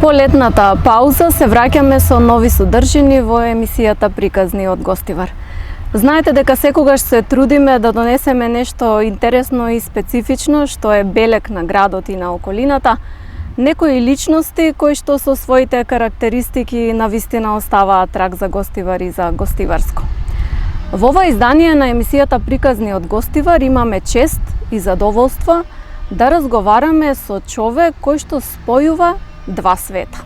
По летната пауза се враќаме со нови содржини во емисијата Приказни од Гостивар. Знаете дека секогаш се трудиме да донесеме нешто интересно и специфично што е белег на градот и на околината, некои личности кои што со своите карактеристики навистина оставаат траг за Гостивар и за Гостиварско. Во ова издание на емисијата Приказни од Гостивар имаме чест и задоволство да разговараме со човек кој што спојува два света: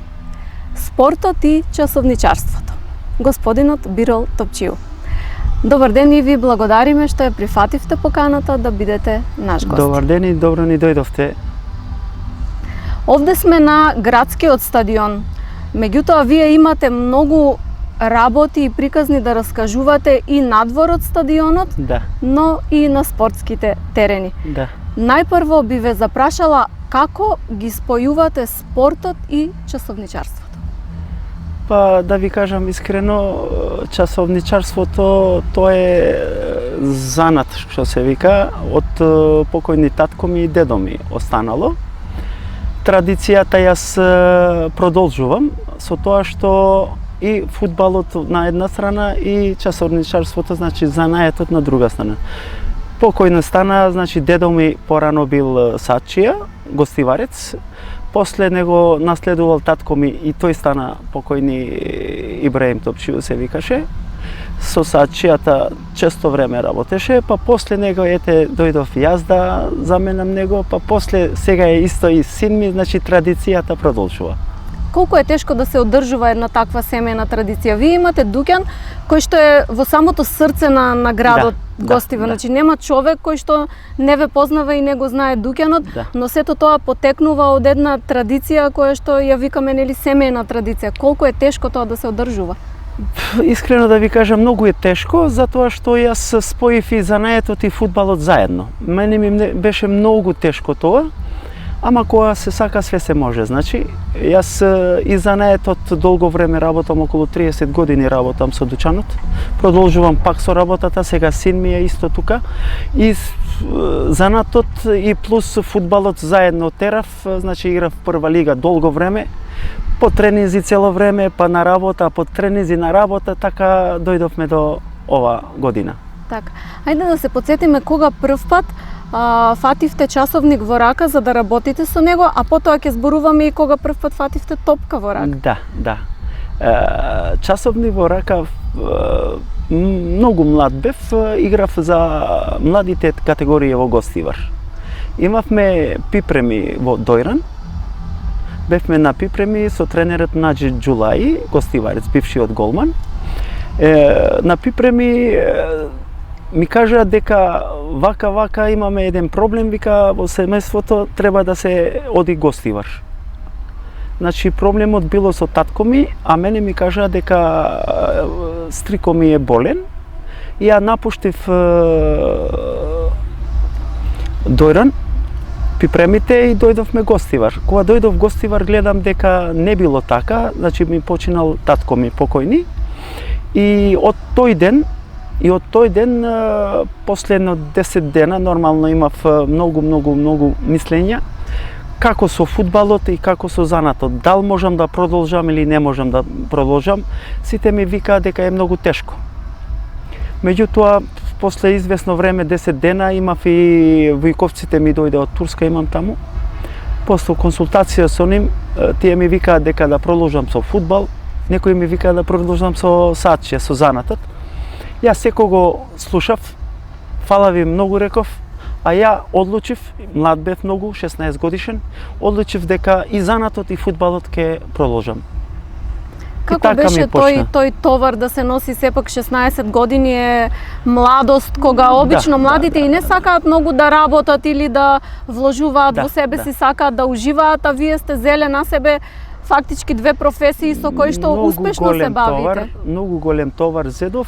спортот и часовничарството. Господинот Бирол Топчију. Добар ден и ви благодариме што ја прифативте поканата да бидете наш гост. Добар ден и добро ни дојдовте. Овде сме на градскиот стадион. Меѓутоа, вие имате многу работи и приказни да раскажувате и надвор од стадионот, Да. но и на спортските терени. Да. Најпрво би ве запрашала како ги спојувате спортот и часовничарството? Па да ви кажам искрено, часовничарството тоа е занат, што се вика, од покојни татко ми и дедо ми останало. Традицијата јас продолжувам со тоа што и фудбалот на една страна и часовничарството, значи занаетот на друга страна. Покојно стана, значи дедо ми порано бил сачија, гостиварец. После него наследувал татко ми и тој стана покојни Ибраим Топчију се викаше. Со сачијата често време работеше, па после него дојдов јас да заменам него, па после сега е исто и син ми, значи традицијата продолжува. Колку е тешко да се одржува една таква семејна традиција? Вие имате дуќан кој што е во самото срце на градот Гостивар. Значи нема човек кој што не ве познава и не го знае дуќанот, но сето тоа потекнува од една традиција која што ја викаме нели семејна традиција. Колку е тешко тоа да се одржува? Искрено да ви кажам, многу е тешко, затоа што јас споив и занаетот и фудбалот заедно. Мене ми беше многу тешко тоа. Ама кога се сака, све се може. Значи, јас и занаетот долго време работам, околу 30 години работам со дуќанот. Продолжувам пак со работата, сега син ми е исто тука. И занатот и плюс фудбалот заедно терав, значи играв прва лига долго време. По тренинзи цело време, па на работа, по тренинзи на работа, така дојдовме до ова година. Така. Ајде да се потсетиме кога прв пат фативте часовник во рака за да работите со него, а потоа ќе зборуваме и кога прв пат фативте топка во рака. Да. Часовник во рака, многу млад бев, играв за младите категории во Гостивар. Имавме пипреми во Дојран, бевме на пипреми со тренерот Наџи Џулаи, гостиварец, бившиот голман. На пипреми ми кажа дека вака имаме еден проблем, вика во семејството треба да се оди Гостивар. Значи проблемот било со татко ми, а мене ми кажа дека стрико ми е болен и ја напуштив Дојран, пипремите и дојдовме Гостивар. Кога дојдов Гостивар гледам дека не било така, значи ми починал татко ми покојни и од тој ден последно 10 дена нормално имав многу мислења како со фудбалот и како со занатот. Дал можам да продолжам или не можам да продолжам, сите ми викаат дека е многу тешко. Меѓутоа, после известно време, 10 дена, имав и војковците ми дојде од Турска, имам таму. После консултација со ним, тие ми викаат дека да продолжам со фудбал, некои ми викаат да продолжам со сачија, со занатот. Јас секого слушав, фала ви многу реков, а ја одлучив, млад бев многу, 16 годишен, одлучив дека и занатот и фудбалот ќе продолжам. Како беше тој товар да се носи, сепак 16 години е младост, кога обично младите и не сакаат многу да работат или да вложуваат во себе си, сакаат да уживаат, а вие сте зеле на себе фактички две професии со кои што успешно се бавите. Многу голем товар зедов,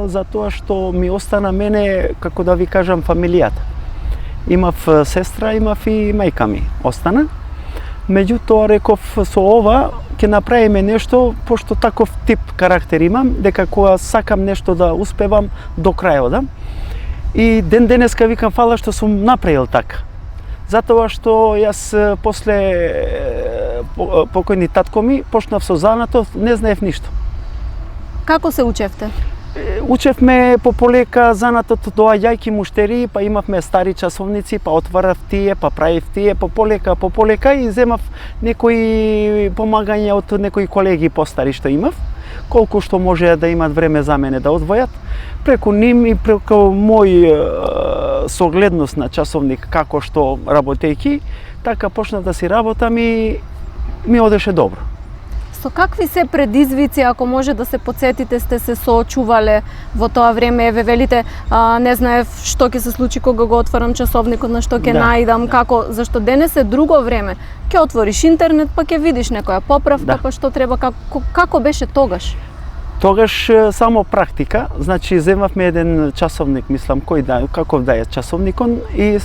затоа што ми остана мене, како да ви кажам, фамилијата. Имав сестра, имав и мајка ми остана. Меѓутоа реков со ова ќе направиме нешто, пошто таков тип карактер имам, дека кога сакам нешто да успевам до крај одам. И ден денеска викам фала што сум направил така. затоа што јас после покојни татко ми почнав со занатот, не знаев ништо. Како се учевте? Учевме полека занатот, доаѓајќи муштери, па имавме стари часовници, па отварав тие, па правив тие, полека и земав некои помагања од некои колеги постари што имав, колку што може да имат време за мене да одвојат. Преку ним и преку мој согледност на часовник како што работејќи, така почнав да си работам и ми одеше добро. Со какви се предизвици, ако може да се потсетите, сте се соочувале во тоа време? Еве велите, не знаев што ќе се случи кога го отварам часовникот, на што ќе наидам, како, зашто денес е друго време. Ќе отвориш интернет, па ќе видиш некоја поправка, па што треба, како беше тогаш? Тогаш само практика, значи земавме еден часовник, мислам каков да е часовникот, и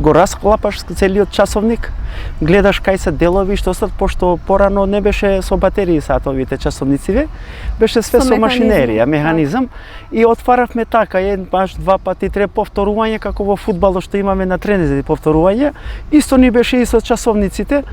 го расклапаш целиот часовник, гледаш кај се делови што стат, пошто порано не беше со батерии сатовите часовници, беше све со машинерија, механизам, и отваравме така еден паш, два пати, три повторување, како во фудбалот што имаме на тренези повторување, исто ни беше и со часовниците.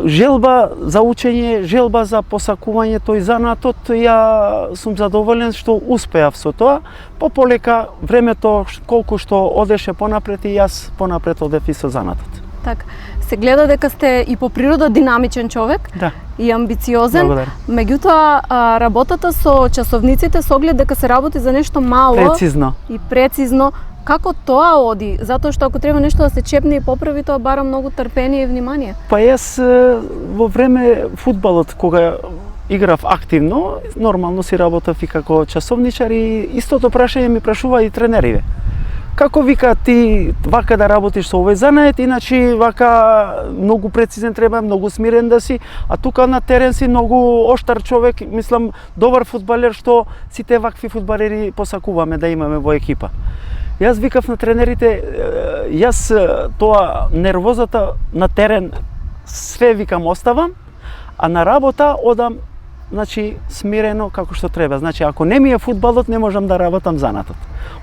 Желба за учење, желба за посакување тој занатот, ја сум задоволен што успеав со тоа. Полека времето колку што одеше понапред и јас понапред одев и со занатот. Така, се гледа дека сте и по природа динамичен човек, и амбициозен. Благодарам. Меѓутоа, работата со часовниците со оглед дека се работи за нешто мало и прецизно, како тоа оди? Затоа што ако треба нешто да се чепне и поправи, тоа бара многу трпение и внимание. Па јас во време фудбалот, кога играв активно, нормално си работев и како часовничар, и истото прашање ми прашува и тренериве. Како вика ти вака да работиш со овој занает, иначе вака многу прецизен треба, многу смирен да си, а тука на терен си многу оштар човек, мислам добар фудбалер, што сите вакви фудбалери посакуваме да имаме во екипа. Јас викав на тренерите, јас тоа нервозата на терен све викам оставам, а на работа одам, значи смирено како што треба. Значи ако не ми е фудбалот, не можам да работам занатот.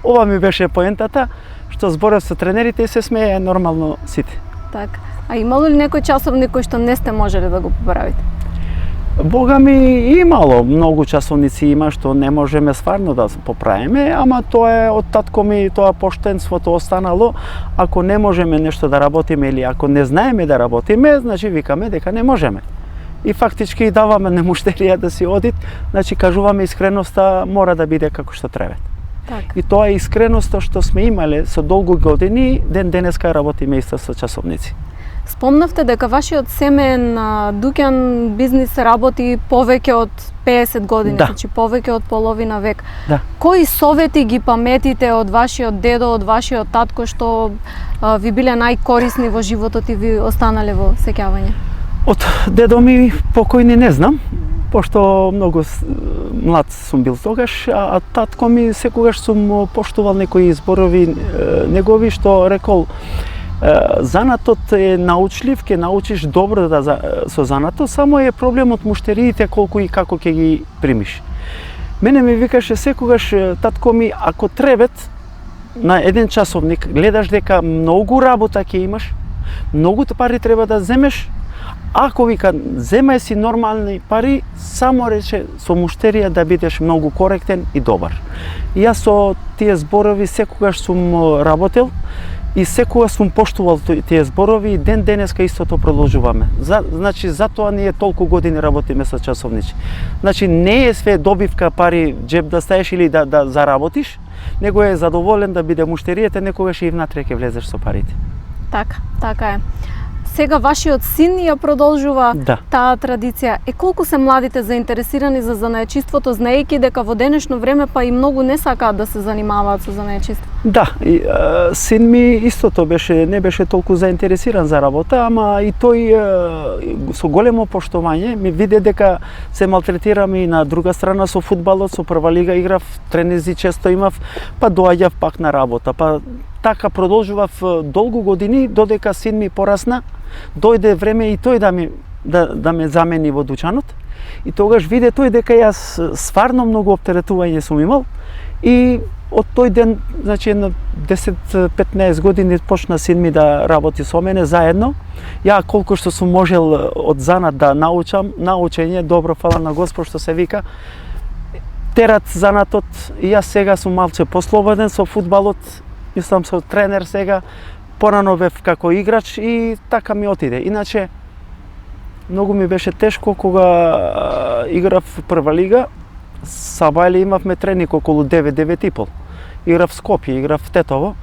Ова ми беше поентата, што зборев со тренерите и се смее нормално сите. Така. А имало ли некој часовник кој што не сте можеле да го поправите? Бога ми, имало многу часовници има што не можеме стварно да поправиме, ама тоа е од татко ми, тоа поштенството останало. Ако не можеме нешто да работиме или ако не знаеме да работиме, значи викаме дека не можеме. И фактички даваме на муштерија да си одит, значи кажуваме искреноста мора да биде како што треба. Так. И тоа е искреноста што сме имале со долго години, ден денеска работиме исто со часовници. Спомнавте дека вашиот семеен дуќан бизнис работи повеќе од 50 години, значи повеќе од половина век. Кои совети ги паметите од вашиот дедо, од вашиот татко што ви биле најкорисни во животот и ви останале во сеќавање? Од дедо ми покојни не знам, пошто многу млад сум бил тогаш, а татко ми секогаш сум поштувал некои зборови негови што рекол: занатот е научлив, ќе научиш добро со занатот, само е проблемот муштериите колку и како ќе ги примиш. Мене ми викаше секогаш татко ми, ако требет на еден часовник гледаш дека многу работа ќе имаш, многу пари треба да земеш, ако вика земај си нормални пари, само рече со муштерија да бидеш многу коректен и добар. И јас со тие зборови секогаш сум работел и секогаш сум поштувал тие зборови и ден денеска истото продолжуваме. Значи затоа ние толку години работиме со часовници. Значи не е све добивка пари джеб да ставиш или да заработиш, него е задоволен да биде муштеријата, некогаш и внатре ќе влезеш со парите. Така е. Сега вашиот син ја продолжува таа традиција. Колку се младите заинтересирани за занаечиството, знаејќи дека во денешно време па и многу не сакаат да се занимаваат со занаечиство? Син ми истото не беше толку заинтересиран за работа, ама и тој со големо поштовање ми виде дека се малтретирам и на друга страна со фудбалот, со прва лига играв, тренези често имав, па доаѓав пак на работа, па така продолжував долгу години додека син ми порасна, дојде време и тој да ме замени во дуќанот. И тогаш виде тој дека јас стварно многу оптеретување сум имал и од тој ден, значи 10-15 години почна син ми да работи со мене заедно. Ја колку што сум можел од занат да научам, научење, добро, фала на Господ што се вика, терат занатот, и јас сега сум малце послободен со фудбалот, мислам со тренер сега, порано бев како играч и така ми отиде. Иначе, многу ми беше тешко кога играв прва лига. Сабајле имавме тренинг околу 9-9:30. Играв Скопје, играв Тетово.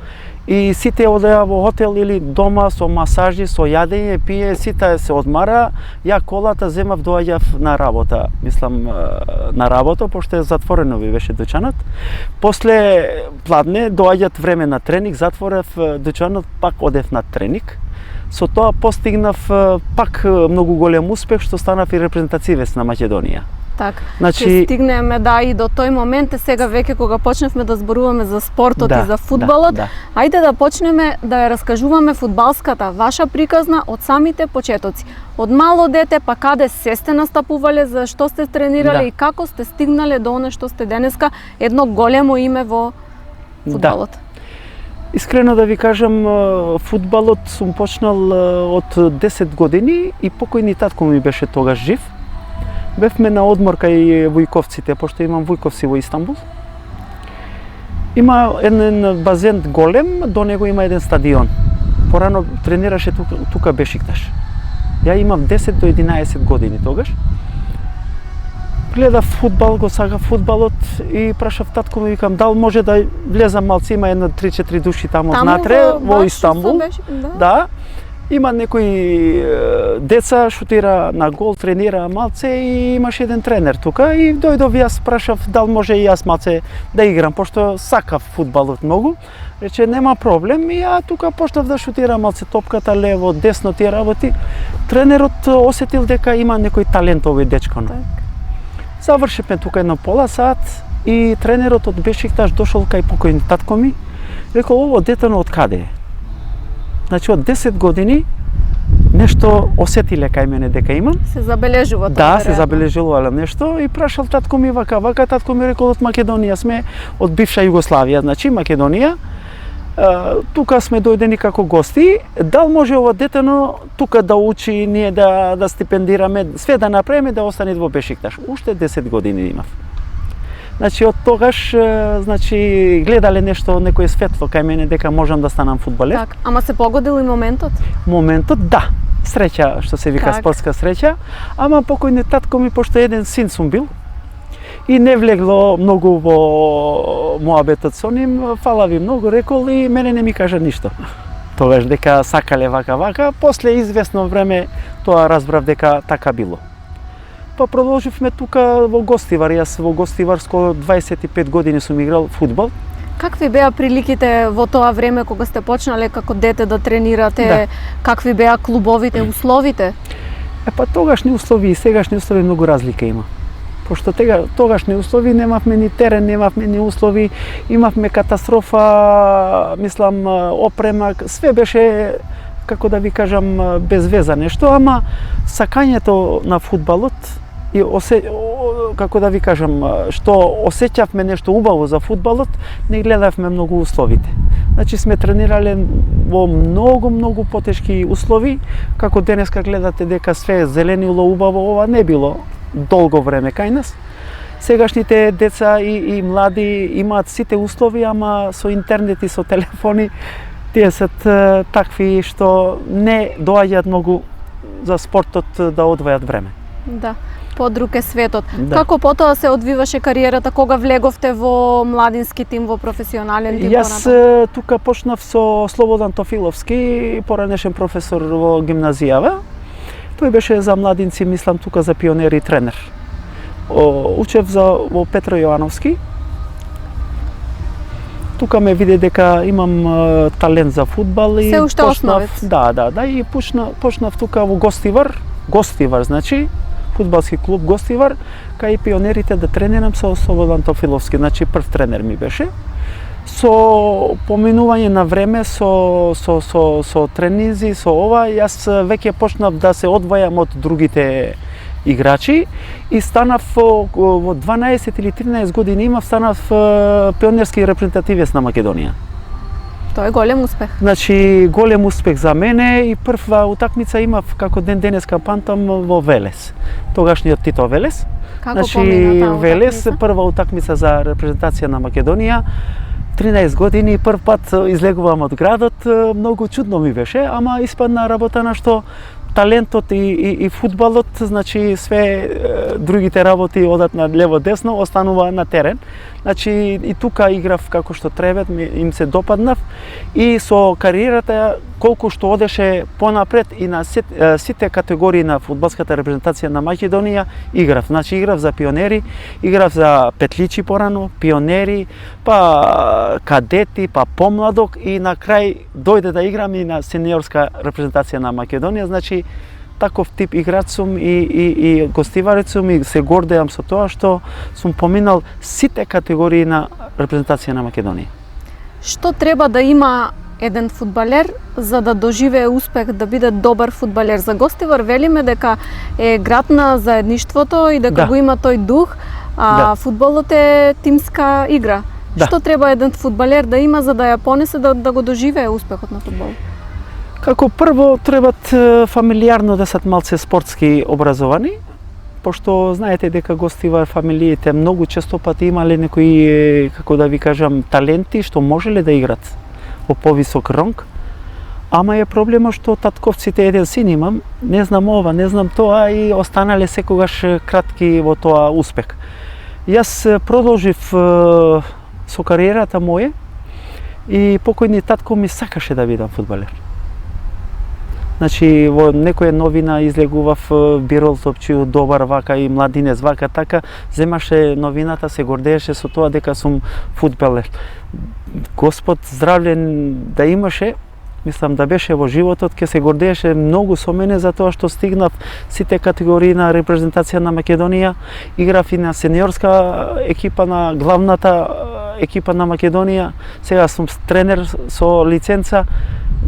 И сите одеа во хотел или дома со масажи, со јадење, пие, сите се одмара. Ја колата земав, доаѓав на работа. Мислам на работа, пошто е затворено ви беше дуќанот. После пладне доаѓат време на тренинг, затворев дуќанот, пак одев на тренинг. Со тоа постигнав пак многу голем успех, што станав и репрезентативец на Македонија. Така. Значи, ќе стигнеме и до тој момент, сега веќе кога почневме да зборуваме за спортот и за фудбалот, ајде да почнеме да ја раскажуваме фудбалската ваша приказна од самите почетоци. Од мало дете, па каде се сте настапувале, за што сте тренирале и како сте стигнале до оно што сте денеска, едно големо име во фудбалот. Искрено да ви кажам, фудбалот сум почнал од 10 години и покојни татко ми беше тогаш жив. Бевме на одмор кај Вујковците, пошто имам Вујковци во Истанбул. Има еден базен голем, до него има еден стадион. Порано тренираше тука Бешикташ. Ја имам 10 до 11 години тогаш. Гледав фудбал, го сагав фудбалот и прашав татко ми, викам, дал може да влезам малце, има една 3-4 души таму внатре во Истанбул. Да. Има некои деца, шутира на гол, тренира малце и имаше еден тренер тука и дојдов јас прашав дал може и јас малце да играм, пошто сакав фудбалот многу. Рече нема проблем и ја тука почнав да шутирам малце топката лево, десно тие работи. Тренерот осетил дека има некој талент овој дечкано. Завршивме тука едно пола сат и тренерот од Бешикташ дошол кај покојни татко ми, рекол ово детено од каде е? Значи од 10 години нешто осетиле кај мене дека имам. Се забележува тоа. Да, се забележувало нешто и прашал татко ми вака, татко ми рекол од Македонија сме, од бивша Југославија, значи Македонија. Тука сме дојдени како гости, дал може ова детено тука да учи, ние да стипендираме, све да направиме да остане во Бешикташ. Уште 10 години имав. Значи од тогаш гледале нешто, некое светло кај мене дека можам да станам фудбалер. Так, ама се погодил и моментот? Моментот, да. Среќа, што се вика спортска среќа, ама покојни татко ми, пошто еден син сум бил, и не влегло многу во моабетот со ним, фала ви многу, рекол и мене не ми кажа ништо. Тогаш дека сакале вака, после известно време тоа разбрав дека така било. Па продолживме тука во Гостивар, јас во Гостивар скоро 25 години сум играл фудбал. Какви беа приликите во тоа време кога сте почнале како дете да тренирате? Да. Какви беа клубовите, условите? Па тогашни услови и сегашни услови многу разлика има. Пошто тогашни услови немавме ни терен, немавме ни услови, имавме катастрофа, мислам, опрема, све беше, како да ви кажам, без веза нешто, ама сакањето на фудбалот и како да ви кажам, што осеќавме нешто убаво за фудбалот, не гледавме многу условите. Значи сме тренирале во многу потешки услови, како денеска гледате дека све зеленило убаво, ова не било долго време кај нас. Сегашните деца и млади имаат сите услови, ама со интернет и со телефони тие се такви што не доаѓаат многу за спортот да одвојат време. Да, подруг е светот. Да. Како потоа се одвиваше кариерата, кога влеговте во младински тим, во професионален тим? Јас тука почнав со Слободан Тофиловски, поранешен професор во гимназијава. Тој беше за младинци, мислам, тука за пионери тренер. Учев во Петро Јовановски. Тука ме виде дека имам талент за фудбал и се уште основец. Да, и почнав тука во Гостивар, значи фудбалски клуб Гостивар, кај пионерите да тренирам со Слободан Тофиловски, значи прв тренер ми беше. Со поминување на време, со тренинзи, со ова, јас веќе почнав да се одвојам од другите играчи и станав во 12 или 13 години станав пионерски репрезентативец на Македонија. Тоа е голем успех. Значи, голем успех за мене и прва утакмица имав како ден денеска памтам во Велес. Тогашниот Тито Велес. Како помина таа Велес, утакмица? прва утакмица за репрезентација на Македонија. 13 години, прв пат излегувам од градот, многу чудно ми беше, ама испадна работа што талентот и фудбалот, значи све другите работи одат на лево десно, останува на терен. Значи и тука играв како што треба, им се допаднав и со кариерата колку што одеше понапред и на сите категории на фудбалската репрезентација на Македонија играв. Значи играв за пионери, играв за петличи порано, пионери, па кадети, па помладок и на крај дојде да играм и на сениорска репрезентација на Македонија. Значи таков тип играч сум и гостиварец сум и се гордеам со тоа што сум поминал сите категории на репрезентација на Македонија. Што треба да има еден фудбалер за да доживее успех, да биде добар фудбалер? За Гостивар велиме дека е град на заедништвото и дека го има тој дух, а фудбалот е тимска игра. Што треба еден фудбалер да има за да ја понесе да го доживее успехот на фудбалот? Како прво требат фамилиарно да се малце спортски образовани, пошто знаете дека Гостивар фамилиите многу често пати имале некои, како да ви кажам, таленти што можеле да играт во повисок ранг, ама е проблемот што татковците, еден син имам, не знам ова, не знам тоа и останале секогаш кратки во тоа успех. Јас продолжив со кариерата моја и покојни татко ми сакаше да бидам фудбалер. Значи, во некоја новина излегував Бирол Топчију, добар вака и младинец вака така, земаше новината, се гордееше со тоа дека сум фудбалер. Господ здравле да имаше, мислам да беше во животот, ке се гордееше многу со мене за тоа што стигнав сите категории на репрезентација на Македонија, играв и на сениорска екипа на главната екипа на Македонија, сега сум тренер со лиценца.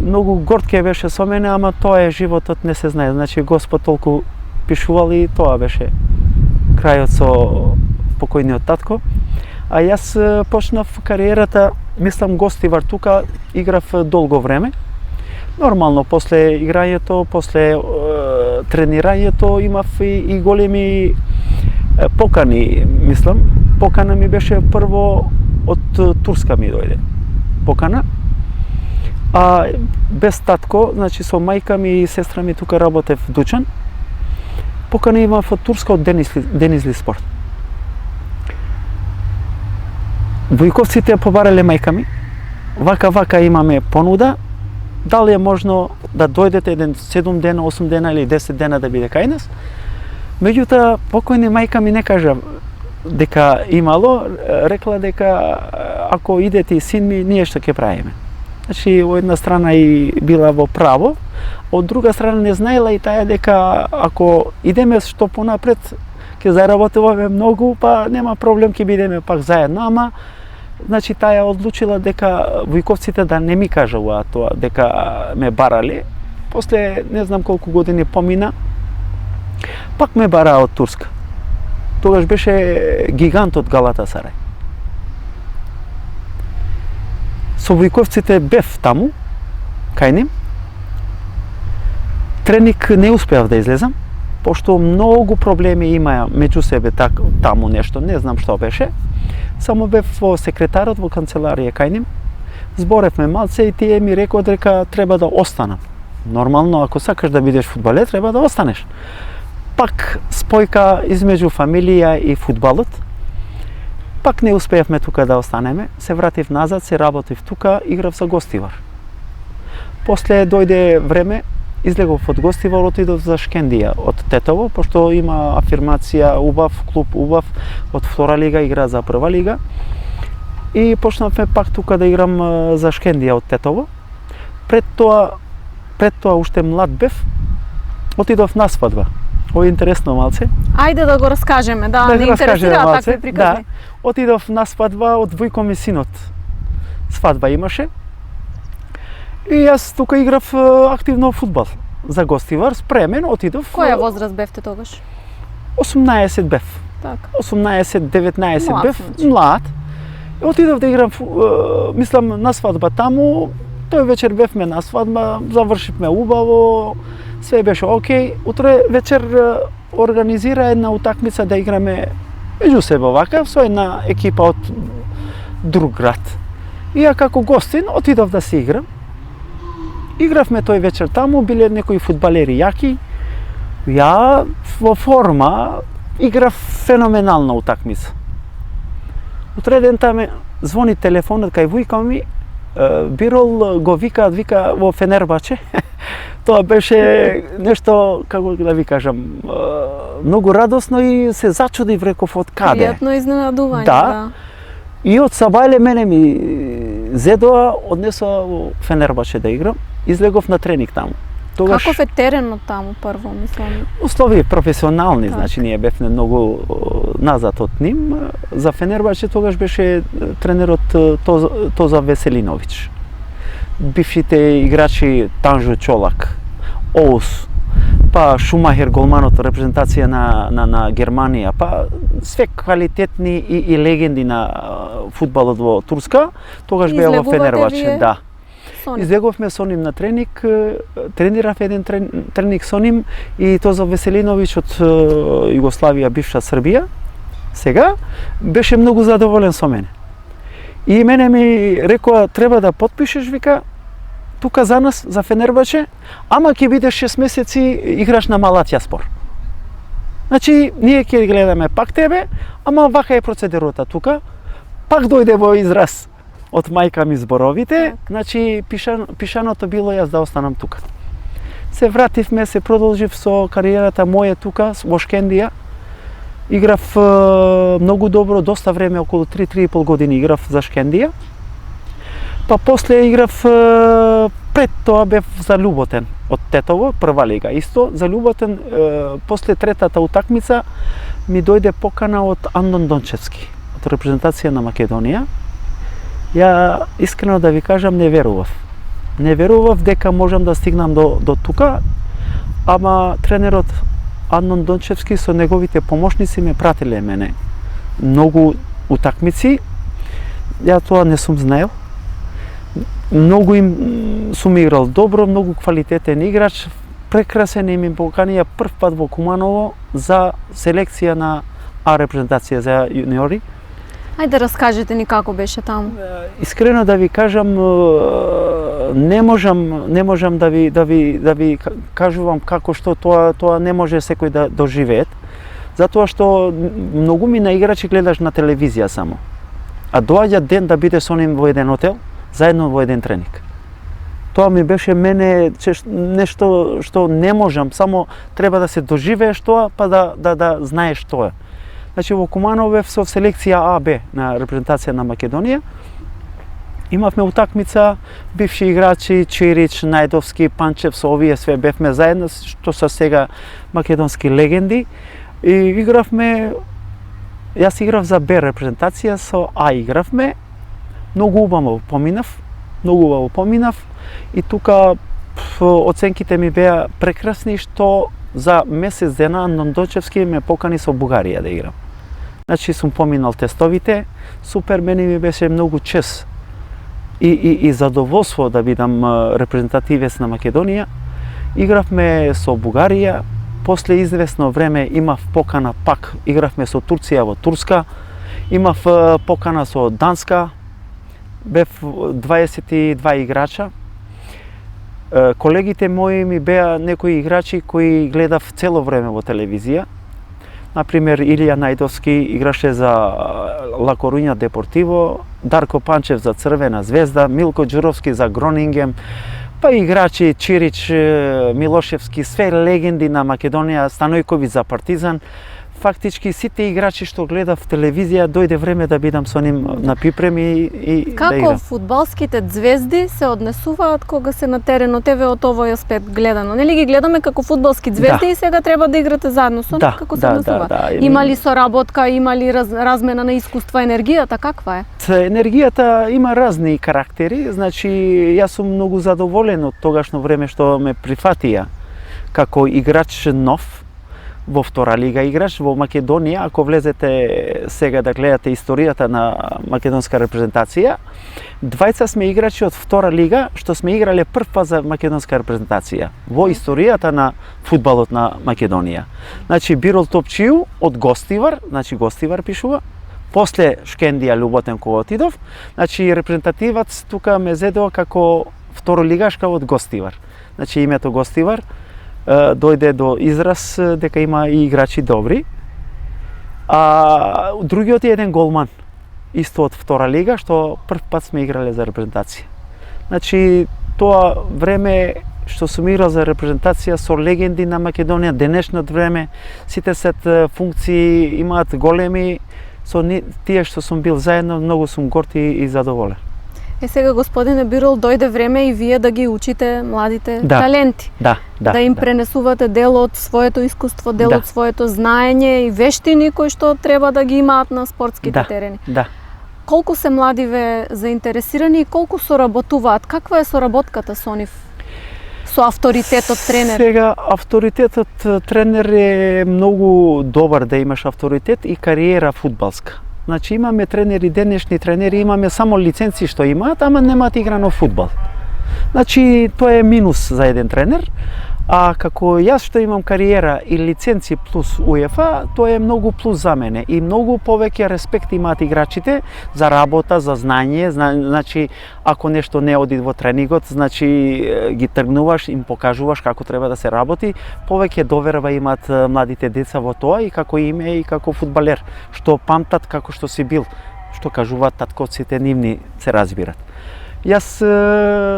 Многу горд ке беше со мене, ама тоа е животот, не се знае. Значи Господ толку пишувал и тоа беше крајот со покојниот татко. А јас почнав кариерата, мислам Гостивар тука играв долго време. Нормално после играњето, после тренирањето имав и големи покани, мислам. Покана ми беше прво од Турска ми дојде. Покана. А без татко, значи со мајка ми и сестра ми тука работев дучан. Покана имав од Турска од Денизли спорт. Војковците побарале мајка ми, вака имаме понуда, дали е можно да дојдете еден 7 дена, 8 дена или 10 дена да биде кај нас. Меѓутоа, покојни мајка ми не кажа дека имало, рекла дека ако идете и син ми, ние што ќе правиме. Значи, од една страна и била во право, од друга страна не знаела и таја дека ако идеме што понапред, ќе заработуваме многу, па нема проблем, ќе бидеме пак заедно, ама значи таја одлучила дека војковците да не ми кажува тоа, дека ме барале. После не знам колку години помина, пак ме бараа од Турска. Тогаш беше гигантот Галатасарај. Со војковците бев таму, кај ним. Тренинг не успеав да излезам, пошто многу проблеми имаа меѓу себе таму нешто, не знам што беше. Само бев во секретарот во канцеларија кај ним. Зборевме малце и тие ми рекоа дека треба да останам. Нормално, ако сакаш да бидеш фудбалер, треба да останеш. Пак спојка измеѓу фамилија и фудбалот. Пак не успеавме тука да останеме, се вратив назад, се работив тука, играв за Гостивар. После дојде време, излегов од Гостивар, отидов за Шкендија од Тетово, пошто има афирмација убав, клуб убав, од втора лига игра за прва лига. И почнавме пак тука да играм за Шкендија од Тетово. Пред тоа уште млад бев, отидов на свадба. Ова е интересно малце. Ајде да го раскажеме, да не интересира такви приказни. Да, отидов на свадба од Војко ми синот. Свадба имаше. И јас тука играв активно фудбал за Гостивар, спремен, отидов. Која возраст бевте тогаш? 18 бев. Така. 18-19 бев, значи. млад. Отидов да играм, мислам, на свадба таму. Тој вечер бевме на свадба, завршивме убаво, све беше окей. Утре вечер организира една утакмица да играме меѓу себе вака, со една екипа од друг град. И ја како гостин отидов да се играм. Игравме тој вечер таму, биле некои фудбалери јаки. Ја во форма играв феноменална утакмица. Утре ден таме звони телефонот кај вујка ми, Бирол го вика во Фенербаче. Тоа беше нешто, како да ви кажам, многу радосно и се зачудив, реков од каде. Пријатно изненадување, Да. И од Сабајле мене ми зедоа, однесоа во Фенербаче да играм, излегов на тренинг таму. Тогаш Каков е теренот таму прво, мислам? услови професионални, Так. значи ние бевме многу назад од ним. За Фенербаче тогаш беше тренерот Тоза Веселиновиќ. Бившите играчи Танжо Чолак, Оус, па Шумахер голманот репрезентација на Германија, па све квалитетни и легенди на фудбалот во Турска, тогаш беа во Излегувате Фенербаче, вие? да. Со нив. Излеговме со ним на тренинг, тренирав еден тренинг со ним и Тоза Веселиновиќ од Југославија, бивша Србија, сега беше многу задоволен со мене. И мене ми рекоа, треба да потпишеш, вика, тука за нас, за Фенербаче, ама ќе бидеш 6 месеци играш на Малатјаспор. Значи, ние ќе гледаме пак тебе, ама вака е процедурата тука. Пак дојде во израз од мајка ми зборовите, значи пишаното било јас да останам тука. Се вративме, се продолжив со кариерата моја тука во Шкендија. Играв многу добро, доста време, околу 3-3,5 години играв за Шкендија. Па после играв пред тоа бев за Љуботен од Тетово, прва лига. Исто за Љуботен после третата утакмица ми дојде покана од Андон Дончевски, од репрезентација на Македонија. Ја искрено да ви кажам не верував. Не верував дека можам да стигнам до тука, ама тренерот Андон Дончевски со неговите помошници ме пратиле мене многу утакмици. Ја тоа не сум знаел. Многу им сум играл добро, многу квалитетен играч, прекрасен и ми поканија прв пат во Куманово за селекција на А репрезентација за јуниори. Ајде раскажете ни како беше таму. Искрено да ви кажам, не можам да ви кажувам како што тоа не може секој да доживеет, затоа што многу ми на играчи гледаш на телевизија само. А доаѓа ден да биде со ним во еден хотел, заедно во еден тренинг. Тоа ми беше мене нешто што не можам, само треба да се доживееш тоа, па да знаеш тоа. Значи во Куманово бев со селекција А-Б на репрезентација на Македонија. Имавме утакмица, бивши играчи, Чирич, Најдовски, Панчев, со овие све бевме заедно, што се сега македонски легенди. И игравме, јас играв за Б репрезентација, со А игравме. Многу убаво поминав и тука оценките ми беа прекрасни, што за месец дена Андон Дончевски ме покани со Бугарија да играм. Значи сум поминал тестовите, супер, мене ми беше многу чест и задоволство да бидам репрезентативец на Македонија. Игравме со Бугарија, после известно време имав покана пак, игравме со Турција во Турска, имав покана со Данска, бев 22 играча. Колегите мои ми беа некои играчи кои гледав цело време во телевизија. Например, Илија Најдовски играше за Ла Коруња Депортиво, Дарко Панчев за Црвена звезда, Милко Ѓуровски за Гронингем, па играчи Чирич, Милошевски, све легенди на Македонија, Станојковиќ за Партизан. Фактички сите играчи што гледав телевизија, дојде време да бидам со ним на припреми и да Како играм. фудбалските звезди се однесуваат кога се на теренот, еве од овој аспект гледано? Нели ги гледаме како фудбалски звезди и сега треба да играте заедно со нив, како се однесуваат? Има ли соработка, има ли размена на искуства, енергијата каква е? Енергијата има разни карактери, значи јас сум многу задоволен од тогашно време што ме прифатија како играч нов во втора лига играш во Македонија. Ако влезете сега да гледате историјата на македонска репрезентација, двајца сме играчи од втора лига што сме играле прв пат за македонска репрезентација во историјата на фудбалот на Македонија. Значи Бирол Топчију од Гостивар, значи Гостивар пишува. После Шкендија Љуботен кога отидов, значи репрезентативаc тука ме зедува како второлигашка од Гостивар. Значи името Гостивар дојде до израз дека има и играчи добри. А другиот е еден голман, исто од втора лига, што прв пат сме играле за репрезентација. Значи тоа време што сум играл за репрезентација со легенди на Македонија, денешното време, сите сет функции имаат големи, со тие што сум бил заедно, многу сум горд и задоволен. Сега, господине Бирол, дојде време и вие да ги учите младите таленти. Да им пренесувате дел од своето искуство, дел од своето знаење и вештини кои што треба да ги имаат на спортските терени. Колку се младиве заинтересирани и колку соработуваат? Каква е соработката со нив? Со авторитетот тренер? Сега, авторитетот тренер е многу добар да имаш авторитет и кариера фудбалска. Значи имаме тренери, денешни тренери, имаме само лиценци што имаат, ама немаат играно фудбал. Значи тоа е минус за еден тренер, а како јас што имам кариера и лиценци плюс УЕФА, тоа е многу плюс за мене и многу повеќе респект имаат играчите за работа, за знање, значи ако нешто не оди во тренингот, значи ги тргнуваш, им покажуваш како треба да се работи, повеќе доверба имаат младите деца во тоа и како име и како фудбалер, што памтат како што си бил, што кажуваат татковците нивни се разбират. Јас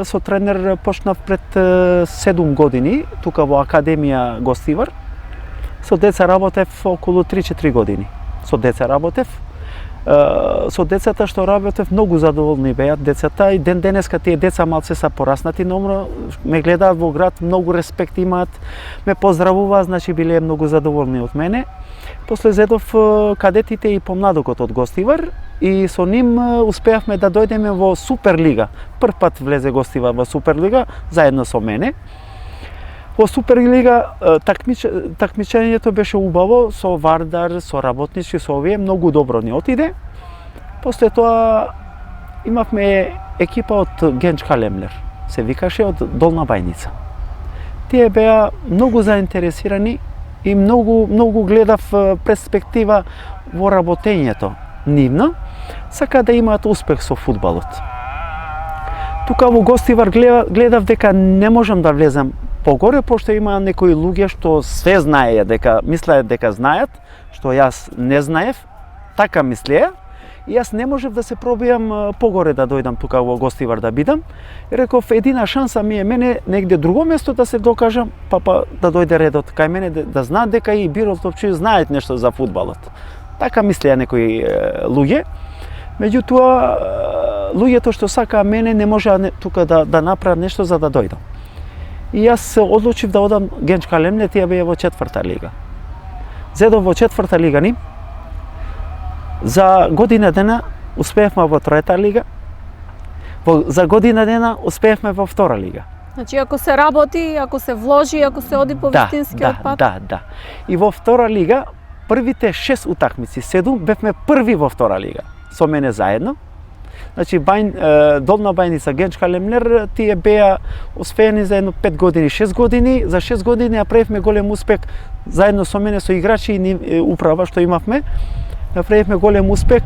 со тренер почнав пред 7 години, тука во Академија Гостивар. Со деца работев околу 3-4 години. Со деца работев. Со децата што работев, многу задоволни беа децата и ден денеска тие деца малце са пораснати, но ме гледаат во град, многу респект имаат, ме поздравуваат, значи биле многу задоволни од мене. После зедов кадетите и помладокот од Гостивар и со ним успеавме да дојдеме во Суперлига. Прв пат влезе Гостивар во Суперлига заедно со мене. Во Суперлига такмичењето беше убаво, со Вардар, со работнички, со овие, многу добро ни отиде. После тоа имавме екипа од Генч Халемлер, се викаше од Долна Бајница. Тие беа многу заинтересирани и многу гледав перспектива во работењето нивно, сака да имаат успех со фудбалот. Тука во Гостивар гледав дека не можам да влезам погоре, пошто има некои луѓе што све знаеја, дека мислеат дека знаат, што јас не знаев, така мислеја, и јас не можев да се пробијам погоре да дојдам тука во Гостивар да бидам. И реков, едина шанса ми е мене негде друго место да се докажам, па да дојде редот кај мене, да знаат дека и Бирол Топчију знаат нешто за фудбалот. Така мислеја некои луѓе. Меѓутоа, луѓето што сакаа мене не можеа тука да направат нешто за да дојдам. И јас се одлучив да одам Генч Халемлер, тие беа во 4-та лига. Зедов во 4-та лига ни. За година дена успеевме во 3-та лига. За година дена успеевме во 2-та лига. Значи ако се работи, ако се вложи, ако се оди по вистинскиот пат. Да. И во 2-та лига првите 6 утакмици, 7 бевме први во 2-та лига. Со мене заедно. Значи Долна Бајница, Генч Халемлер, тие беа освоени за едно 5 години, 6 години. За 6 години направивме голем успех заедно со мене, со играчи и управа што имавме. Направивме голем успех.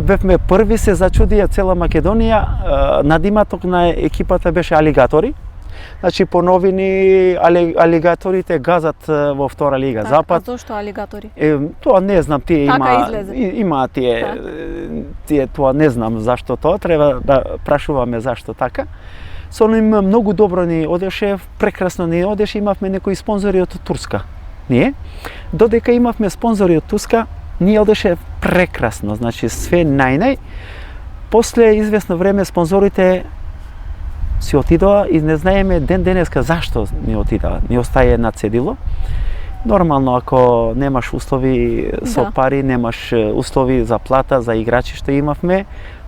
Бевме први, се зачудија цела Македонија. Надиматок на екипата беше Алигатори. Значи по новини алигаторите газат во 2-та лига Запад. А зошто алигатори? Тоа не знам, тие има тие тоа не знам зашто тоа, треба да прашуваме зашто така. Со ним многу добро ни одеше, прекрасно ни одеше, имавме некои спонзори од Турска. Ние додека имавме спонзори од Турска, ни одеше прекрасно, значи све најнај. После известно време спонзорите си отидоа и не знаеме ден денеска зашто ни отидоа. Ни остае на цедило. Нормално, ако немаш услови со пари, немаш услови за плата, за играчи што имавме,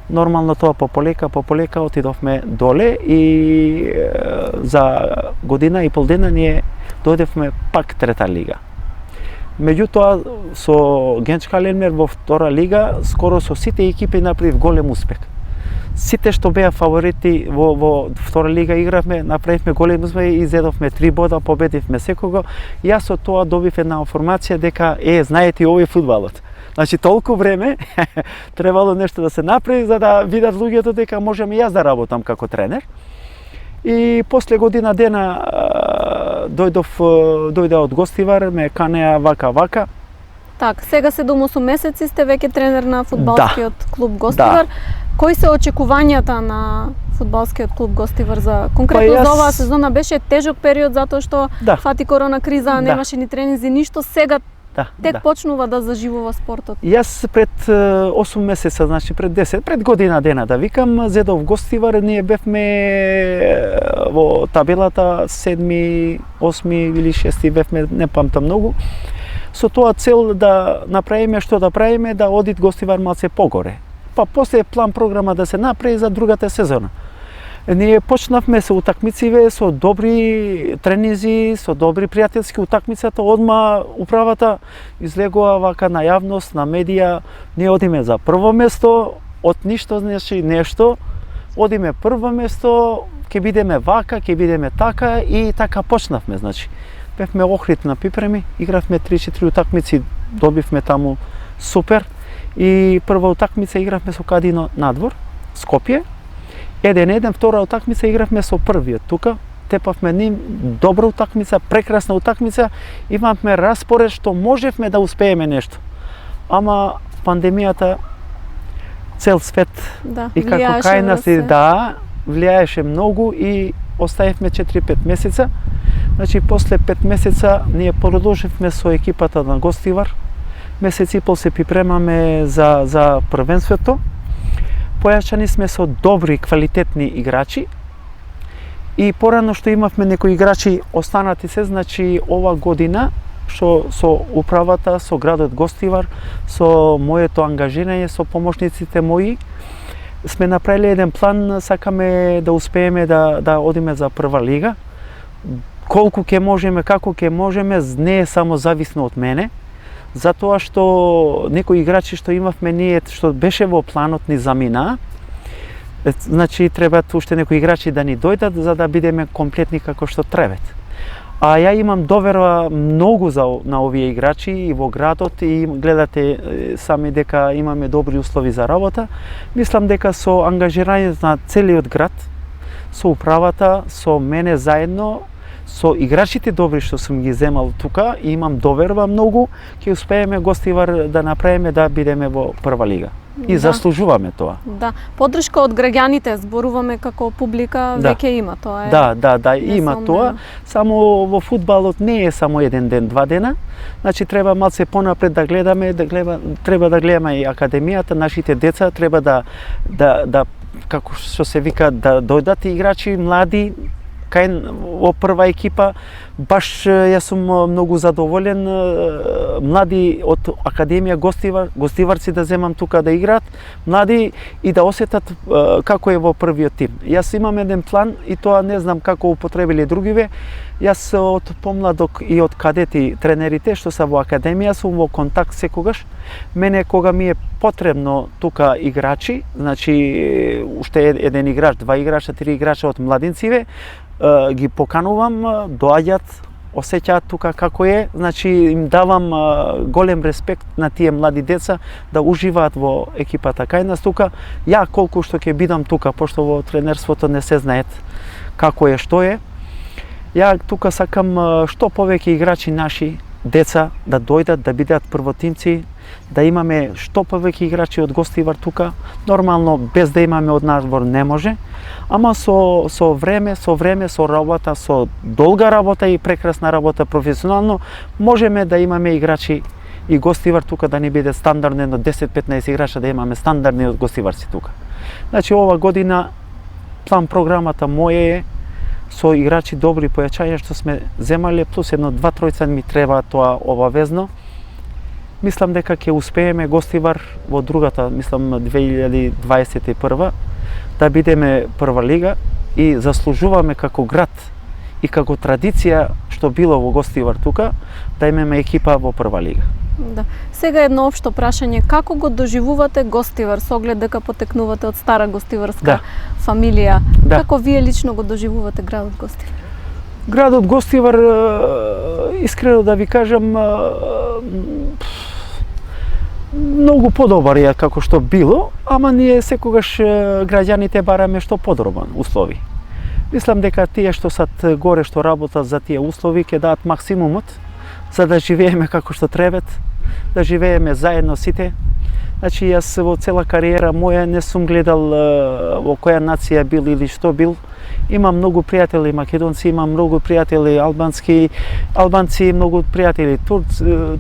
нормално тоа пополека отидовме доле и за година и пол дена ние дојдевме пак 3-та лига. Меѓутоа со Генчка Лемнер во втора лига скоро со сите екипи направив голем успех. Сите што беа фаворити во втора лига игравме, направивме голем успех и зедовме 3 бода, победивме секого. Јас со тоа добив една информација дека знаете овој фудбалот. Значи толку време требало нешто да се направи за да видат луѓето дека можам и јас да работам како тренер. И после година дена дојде од Гостивар, ме канеа вака. Так, сега 7-8 месеци сте веќе тренер на фудбалскиот клуб Гостивар. Кои се очекувањата на фудбалскиот клуб Гостивар за конкретно за оваа сезона? Беше тежок период затоа што фати корона криза, немаше ни тренинзи, ништо. Сега тек почнува да заживува спортот. Јас пред 8 месеца, значи пред година дена да викам, зедов Гостивар, ние бевме во табелата 7, 8 или 6 бевме, не памтам многу. Со тоа цел да направиме што да правиме, да одит Гостивар малце погоре. Па после план програма да се направи за другата сезона. Ние почнавме со утакмиците, со добри тренинзи, со добри пријателски утакмицата, одма управата излегува вака на јавност, на медија, ние одиме за прво место, од ништо значи нешто, одиме прво место, ќе бидеме вака, ќе бидеме така и така почнавме, значи. Бевме Охрид на припреми, игравме 3-4 утакмици, добивме таму супер и прва утакмица игравме со Кадино надвор, Скопје. 1-1, втора утакмица игравме со првиот тука, тепавме ним, добра утакмица, прекрасна утакмица, имавме распоред што можевме да успееме нешто. Ама пандемијата цел свет и како кај нас влијаеше многу и оставивме 4-5 месеца. Значи после 5 месеца ние продолживме со екипата на Гостивар. Месец и пол се припремаме за првенството. Појачани сме со добри, квалитетни играчи и порано што имавме некои играчи останати се, значи ова година што со управата, со градот Гостивар, со моето ангажирање, со помошниците мои, сме направиле еден план, сакаме да успееме да одиме за прва лига. Колку ќе можеме, како ќе можеме, не е само зависно од мене, затоа што некои играчи што имавме ние, што беше во планот ни замина, значи требаат уште некои играчи да ни дојдат за да бидеме комплетни како што требат. А ја имам доверба многу на овие играчи и во градот и гледате сами дека имаме добри услови за работа. Мислам дека со ангажирањето на целиот град, со управата, со мене заедно, со играчите добри што сум ги земал тука и имам доверба многу, ќе успееме Гостивар да направиме да бидеме во прва лига. И заслужуваме тоа. Да, поддршка од граѓаните, зборуваме како публика, веќе има тоа. Има тоа. Само во фудбалот не е само еден ден, 2 дена. Значи треба малце понапред да гледаме, треба да гледаме и академијата, нашите деца треба да како што се вика да дојдат играчи млади кај во прва екипа. Баш јас сум многу задоволен млади од Академија Гостиварци да земам тука да играат, млади и да осетат како е во првиот тим. Јас имам еден план и тоа не знам како употребиле другиве. Јас од помладок и од кадети тренерите што се во Академија сум во контакт секогаш. Мене кога ми е потребно тука играчи, значи уште еден играч, 2 играча, 3 играча од младинциве, ги поканувам, доаѓаат, осеќаат тука како е, значи им давам голем респект на тие млади деца да уживаат во екипата кај нас тука. Ја колку што ќе бидам тука, пошто во тренерството не се знаат како е, што е. Ја тука сакам што повеќе играчи наши деца да дојдат, да бидат првотимци, да имаме што повеќе играчи од Гостивар тука. Нормално без да имаме од надвор не може, ама со време, со работа, со долга работа и прекрасна работа професионално, можеме да имаме играчи и Гостивар тука да не биде стандардно 10-15 играча, да имаме стандардни од Гостиварци тука. Значи ова година план програмата моја е со играчи добри појачања што сме земале, плюс 1-2-3 ми треба тоа обавезно. Мислам дека ќе успееме Гостивар во другата, мислам 2021 да бидеме прва лига и заслужуваме како град и како традиција што било во Гостивар тука, да имаме екипа во прва лига. Да. Сега едно општо прашање, како го доживувате Гостивар со оглед дека потекнувате од стара гостиварска фамилија? Да. Како вие лично го доживувате градот Гостивар? Градот Гостивар, искрено да ви кажам, многу подобар е како што било, ама ние секогаш граѓаните бараме што подобар услови. Мислам дека тие што сад горе што работат за тие услови ќе дадат максимумот за да живееме како што требат, да живееме заедно сите. Значи јас во цела кариера моја не сум гледал во која нација бил или што бил. Имам многу пријатели македонци, имам многу пријатели албанци, многу пријатели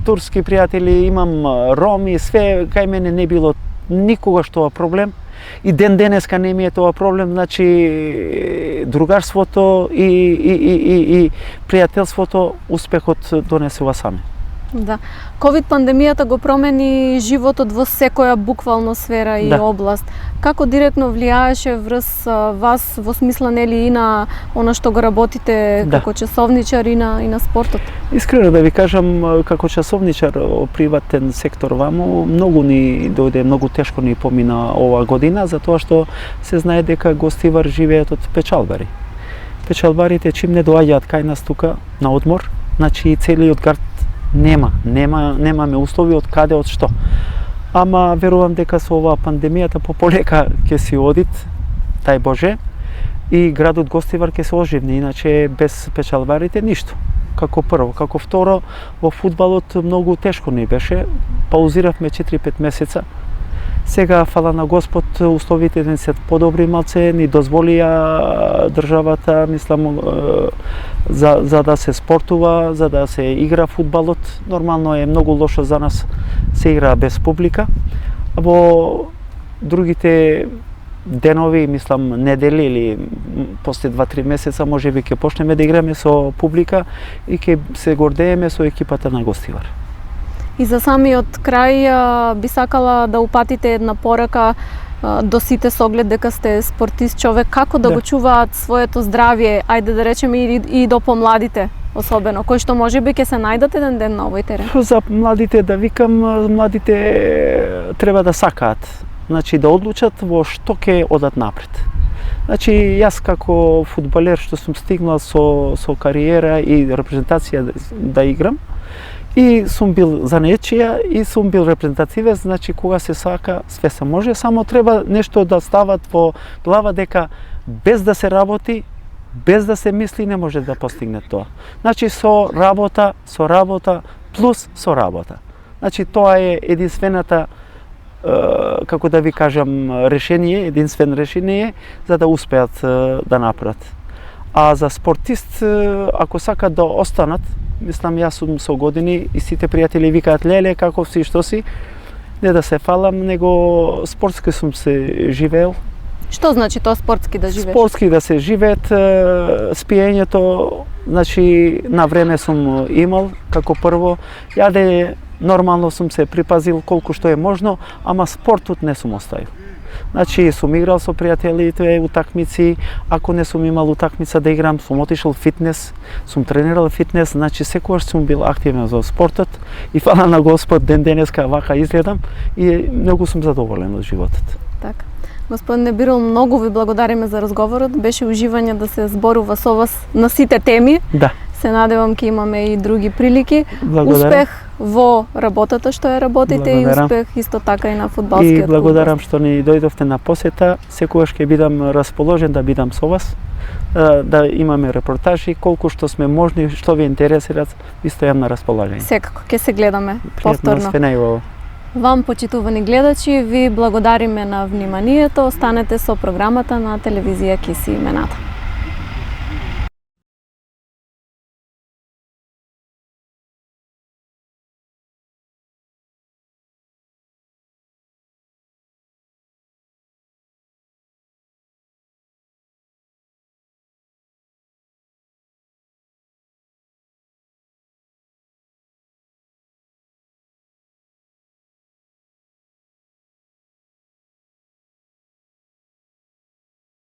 турски пријатели, имам роми, све кај мене не било никогаш тоа проблем. И ден денеска не ми е тоа проблем, значи другарството и пријателството успехот донесува сами. Да. Ковид пандемијата го промени животот во секоја буквално сфера и област. Како директно влијаеше врз вас во смисла нели и на она што го работите како часовничар и на спортот? Искрено да ви кажам, како часовничар во приватен сектор ваму, многу ни дојде, многу тешко ни помина оваа година, затоа што се знае дека Гостивар живеат од печалбари. Печалбарите чим не доаѓаат кај нас тука на одмор, значи целиот град немаме услови од каде, од што. Ама верувам дека со оваа пандемијата полека ќе си одит, тај Боже, и градот Гостивар ќе се оживни, иначе без печалбарите ништо. Како прво, како второ, во фудбалот многу тешко ни беше, паузиравме 4-5 месеца. Сега, фала на Господ, условите не се подобри малце, ни дозволија државата, мислам, за да се спортува, за да се игра фудбалот. Нормално е многу лошо за нас се игра без публика. Во другите денови, мислам, недели или после 2-3 месеца, можеби ќе почнеме да играме со публика и ќе се гордееме со екипата на Гостивар. И за самиот крај би сакала да упатите една порака до сите со оглед дека сте спортист човек, како да го чуваат своето здравје, ајде да речеме и до помладите, особено, кои што можеби ќе се најдат еден ден на овој терен? За младите да викам, младите треба да сакаат, значи да одлучат во што ќе одат напред. Значи јас како фудбалер што сум стигнал со кариера и репрезентација да играм, и сум бил за нечија и сум бил репрезентативен, значи кога се сака, све се може, само треба нешто да стават во глава дека без да се работи, без да се мисли не може да постигне тоа. Значи со работа плюс со работа. Значи тоа е единствената како да ви кажам единствено решение за да успеат да направат. А за спортист, ако сакат да останат, мислам, јас сум со години и сите пријатели викаат леле, како си, што си, не да се фалам, него спортски сум се живеел. Што значи тоа спортски да живееш? Спортски да се живеет, спиењето, значи на време сум имал, како прво, јаде нормално сум се припазил колку што е можно, ама спортот не сум оставил. Значи сум играл со пријателите утакмици, ако не сум имал утакмица да играм, сум отишол фитнес, сум тренирал фитнес, значи секогаш сум бил активен за спортот и фала на Господ ден денеска вака изгледам и многу сум задоволен од животот. Така. Господине Бирол, многу ви благодариме за разговорот. Беше уживање да се зборува со вас на сите теми. Да. Се надевам ќе имаме и други прилики. Благодарам. Успех во работата што ја работите и успех исто така и на фудбалскиот клуб. И благодарам што ни дојдовте на посета. Секогаш ќе бидам расположен да бидам со вас, да имаме репортажи, колку што сме можни, што ви интересират, ви стојам на располагање. Секако, ќе се гледаме повторно. Пријатно, Вам, почитувани гледачи, ви благодариме на вниманието. Останете со програмата на телевизија Киси имената.